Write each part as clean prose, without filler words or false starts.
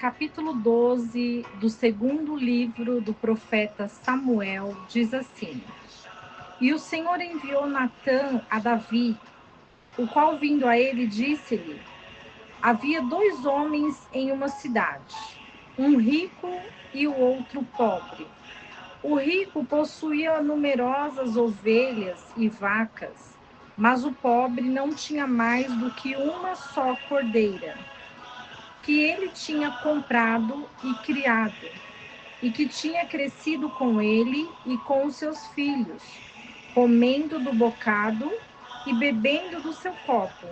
capítulo 12 do segundo livro do profeta Samuel, diz assim: E o Senhor enviou Natã a Davi, o qual, vindo a ele, disse-lhe: Havia 2 homens em uma cidade, um rico e o outro pobre. O rico possuía numerosas ovelhas e vacas, mas o pobre não tinha mais do que uma só cordeira, que ele tinha comprado e criado, e que tinha crescido com ele e com os seus filhos, comendo do bocado e bebendo do seu copo,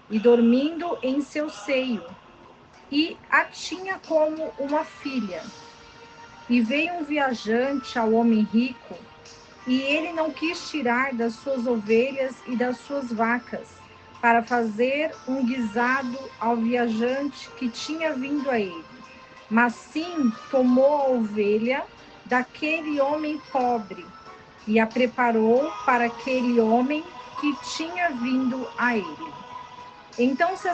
e dormindo em seu seio, e a tinha como uma filha. E veio um viajante ao homem rico, e ele não quis tirar das suas ovelhas e das suas vacas, para fazer um guisado ao viajante que tinha vindo a ele. Mas sim tomou a ovelha daquele homem pobre e a preparou para aquele homem que tinha vindo a ele. Então se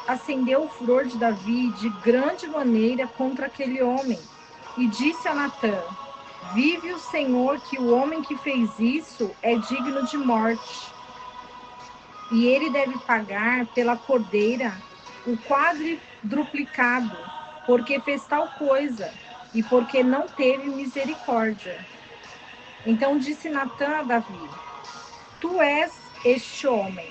acendeu o furor de Davi de grande maneira contra aquele homem, e disse a Natã: Vive o Senhor, que o homem que fez isso é digno de morte, e ele deve pagar pela cordeira o quadruplicado, porque fez tal coisa, e porque não teve misericórdia. Então disse Natã a Davi: Tu és este homem.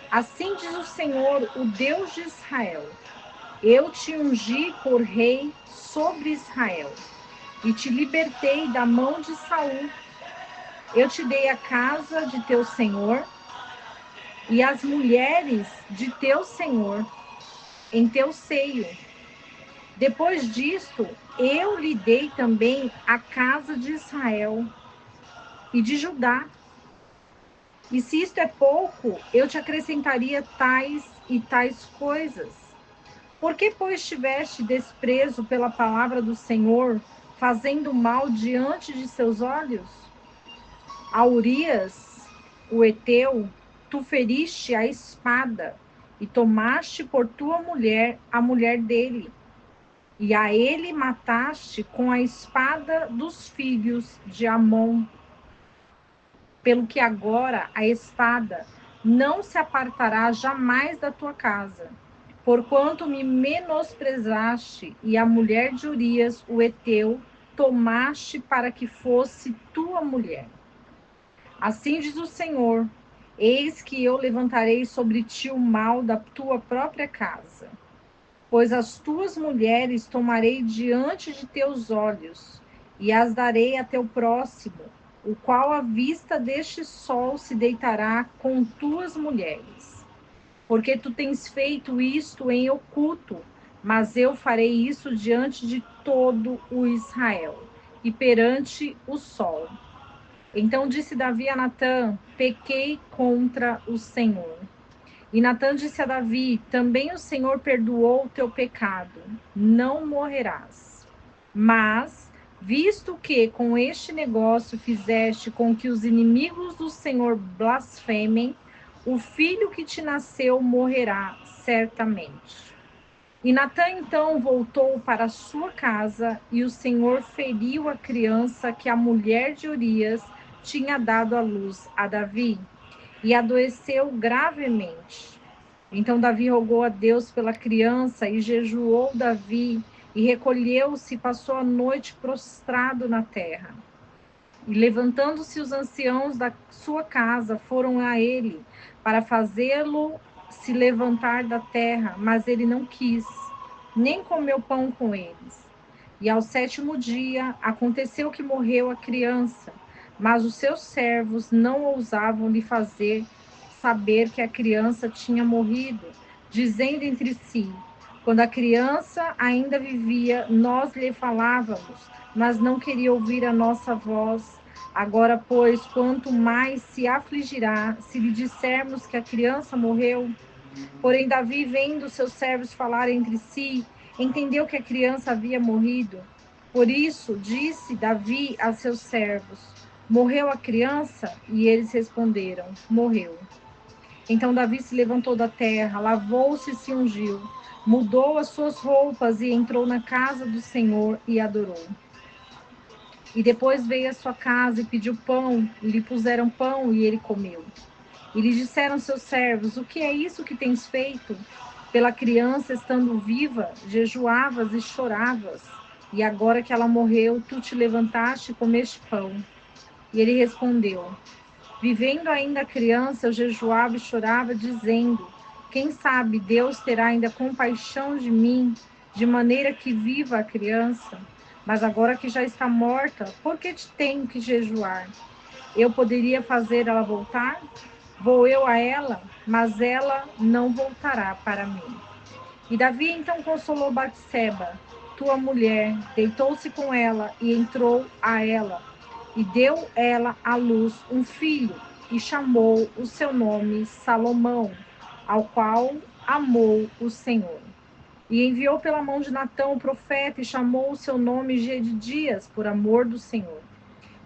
Assim diz o Senhor, o Deus de Israel: Eu te ungi por rei sobre Israel, e te libertei da mão de Saul. Eu te dei a casa de teu senhor e as mulheres de teu senhor em teu seio. Depois disto, eu lhe dei também a casa de Israel e de Judá. E se isto é pouco, eu te acrescentaria tais e tais coisas. Por que, pois, tiveste desprezo pela palavra do Senhor, fazendo mal diante de seus olhos? A Urias, o heteu, tu feriste a espada, e tomaste por tua mulher a mulher dele, e a ele mataste com a espada dos filhos de Amon. Pelo que agora a espada não se apartará jamais da tua casa, porquanto me menosprezaste, e a mulher de Urias, o heteu, tomaste para que fosse tua mulher. Assim diz o Senhor: Eis que eu levantarei sobre ti o mal da tua própria casa, pois as tuas mulheres tomarei diante de teus olhos, e as darei a teu próximo, o qual à vista deste sol se deitará com tuas mulheres. Porque tu tens feito isto em oculto, mas eu farei isso diante de todo o Israel, e perante o sol. Então disse Davi a Natã: Pequei contra o Senhor. E Natã disse a Davi: Também o Senhor perdoou o teu pecado, não morrerás. Mas, visto que com este negócio fizeste com que os inimigos do Senhor blasfemem, o filho que te nasceu morrerá certamente. E Natã então voltou para a sua casa, e o Senhor feriu a criança que a mulher de Urias tinha dado à luz a Davi, e adoeceu gravemente. Então Davi rogou a Deus pela criança, e jejuou Davi, e recolheu-se e passou a noite prostrado na terra. E levantando-se os anciãos da sua casa, foram a ele, para fazê-lo se levantar da terra, mas ele não quis, nem comeu pão com eles. E ao 7º dia, aconteceu que morreu a criança, mas os seus servos não ousavam lhe fazer saber que a criança tinha morrido, dizendo entre si: quando a criança ainda vivia, nós lhe falávamos, mas não queria ouvir a nossa voz. Agora, pois, quanto mais se afligirá se lhe dissermos que a criança morreu? Porém, Davi, vendo seus servos falar entre si, entendeu que a criança havia morrido. Por isso, disse Davi a seus servos: Morreu a criança? E eles responderam: Morreu. Então Davi se levantou da terra, lavou-se e se ungiu, mudou as suas roupas e entrou na casa do Senhor e adorou. E depois veio à sua casa e pediu pão, e lhe puseram pão e ele comeu. E lhe disseram seus servos: o que é isso que tens feito? Pela criança estando viva, jejuavas e choravas, e agora que ela morreu, tu te levantaste e comeste pão. E ele respondeu: vivendo ainda a criança, eu jejuava e chorava, dizendo: quem sabe Deus terá ainda compaixão de mim, de maneira que viva a criança? Mas agora que já está morta, por que tenho que jejuar? Eu poderia fazer ela voltar? Vou eu a ela, mas ela não voltará para mim. E Davi então consolou Batseba, tua mulher, deitou-se com ela e entrou a ela, e deu ela à luz um filho, e chamou o seu nome Salomão, ao qual amou o Senhor. E enviou pela mão de Natão o profeta, e chamou o seu nome Gedidias, por amor do Senhor.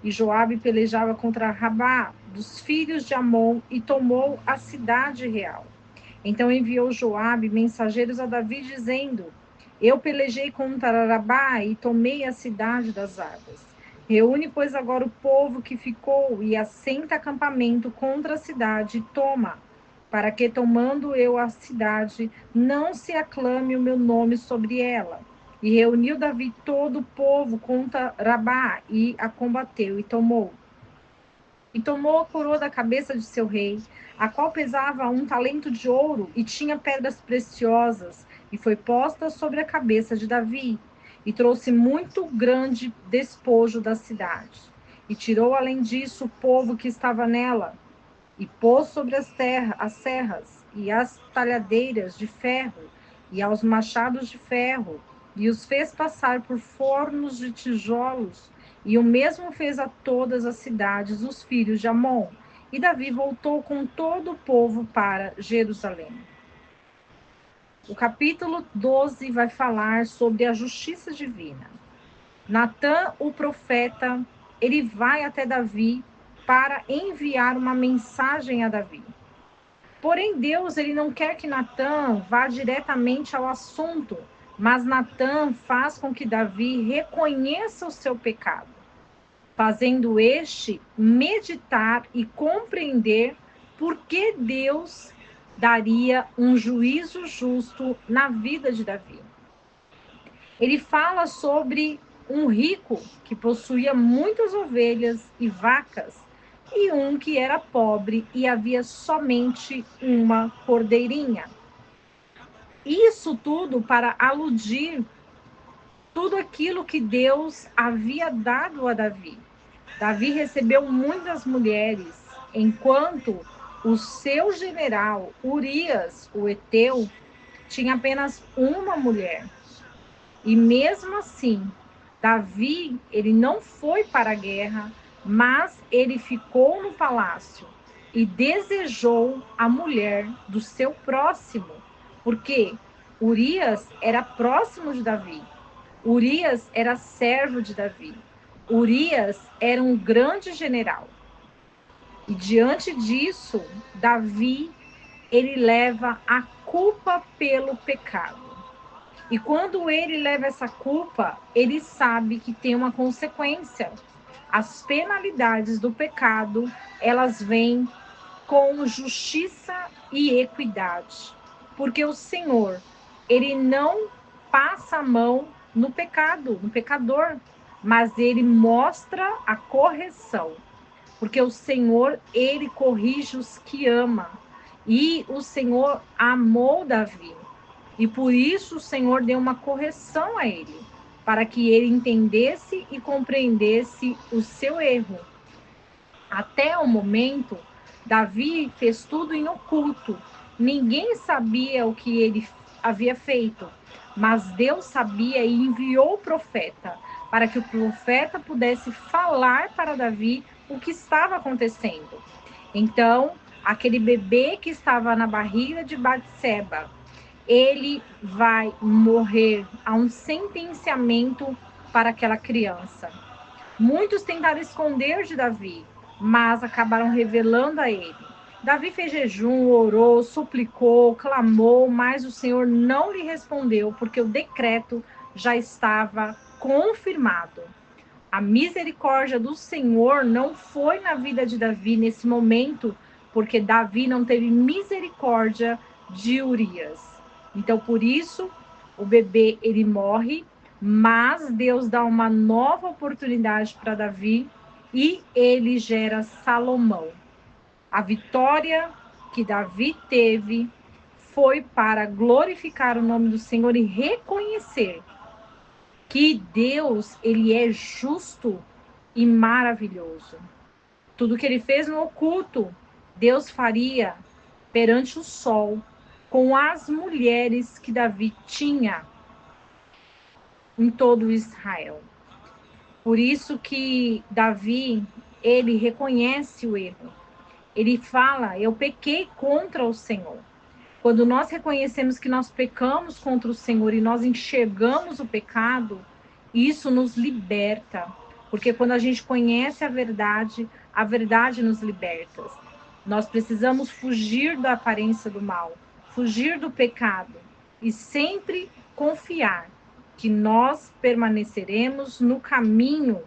E Joabe pelejava contra Rabá, dos filhos de Amon, e tomou a cidade real. Então enviou Joabe mensageiros a Davi, dizendo: eu pelejei contra Rabá e tomei a cidade das águas. Reúne, pois, agora o povo que ficou e assenta acampamento contra a cidade e toma, para que, tomando eu a cidade, não se aclame o meu nome sobre ela. E reuniu Davi todo o povo contra Rabá e a combateu e tomou. E tomou a coroa da cabeça de seu rei, a qual pesava 1 talento de ouro e tinha pedras preciosas, e foi posta sobre a cabeça de Davi, e trouxe muito grande despojo da cidade. E tirou, além disso, o povo que estava nela, e pôs sobre as serras, e as talhadeiras de ferro, e aos machados de ferro, e os fez passar por fornos de tijolos, e o mesmo fez a todas as cidades os filhos de Amon. E Davi voltou com todo o povo para Jerusalém. O capítulo 12 vai falar sobre a justiça divina. Natã, o profeta, ele vai até Davi para enviar uma mensagem a Davi. Porém, Deus, ele não quer que Natã vá diretamente ao assunto, mas Natã faz com que Davi reconheça o seu pecado, fazendo este meditar e compreender por que Deus daria um juízo justo na vida de Davi. Ele fala sobre um rico que possuía muitas ovelhas e vacas, e um que era pobre e havia somente uma cordeirinha. Isso tudo para aludir tudo aquilo que Deus havia dado a Davi. Davi recebeu muitas mulheres, enquanto o seu general, Urias, o heteu, tinha apenas uma mulher. E mesmo assim, Davi, ele não foi para a guerra, mas ele ficou no palácio e desejou a mulher do seu próximo, porque Urias era próximo de Davi. Urias era servo de Davi. Urias era um grande general. E diante disso, Davi, ele leva a culpa pelo pecado. E quando ele leva essa culpa, ele sabe que tem uma consequência. As penalidades do pecado, elas vêm com justiça e equidade. Porque o Senhor, ele não passa a mão no pecado, no pecador, mas ele mostra a correção. Porque o Senhor, ele corrige os que ama. E o Senhor amou Davi. E por isso o Senhor deu uma correção a ele, para que ele entendesse e compreendesse o seu erro. Até o momento, Davi fez tudo em oculto. Ninguém sabia o que ele havia feito, mas Deus sabia e enviou o profeta, para que o profeta pudesse falar para Davi o que estava acontecendo. Então, aquele bebê que estava na barriga de Batseba, ele vai morrer. Há um sentenciamento para aquela criança. Muitos tentaram esconder de Davi, mas acabaram revelando a ele. Davi fez jejum, orou, suplicou, clamou, mas o Senhor não lhe respondeu, porque o decreto já estava confirmado. A misericórdia do Senhor não foi na vida de Davi nesse momento, porque Davi não teve misericórdia de Urias. Então, por isso, o bebê ele morre, mas Deus dá uma nova oportunidade para Davi e ele gera Salomão. A vitória que Davi teve foi para glorificar o nome do Senhor e reconhecer que Deus, ele é justo e maravilhoso. Tudo que ele fez no oculto, Deus faria perante o sol com as mulheres que Davi tinha em todo Israel. Por isso que Davi, ele reconhece o erro. Ele fala: eu pequei contra o Senhor. Quando nós reconhecemos que nós pecamos contra o Senhor e nós enxergamos o pecado, isso nos liberta. Porque quando a gente conhece a verdade nos liberta. Nós precisamos fugir da aparência do mal, fugir do pecado e sempre confiar que nós permaneceremos no caminho,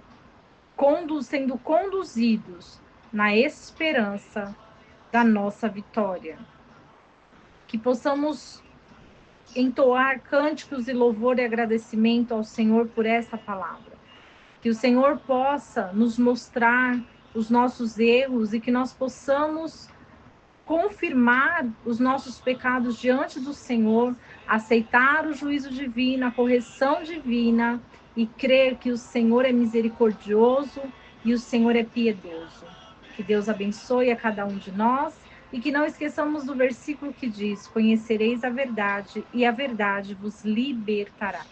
sendo conduzidos na esperança da nossa vitória. Que possamos entoar cânticos de louvor e agradecimento ao Senhor por essa palavra. Que o Senhor possa nos mostrar os nossos erros e que nós possamos confirmar os nossos pecados diante do Senhor, aceitar o juízo divino, a correção divina e crer que o Senhor é misericordioso e o Senhor é piedoso. Que Deus abençoe a cada um de nós e que não esqueçamos do versículo que diz: conhecereis a verdade e a verdade vos libertará.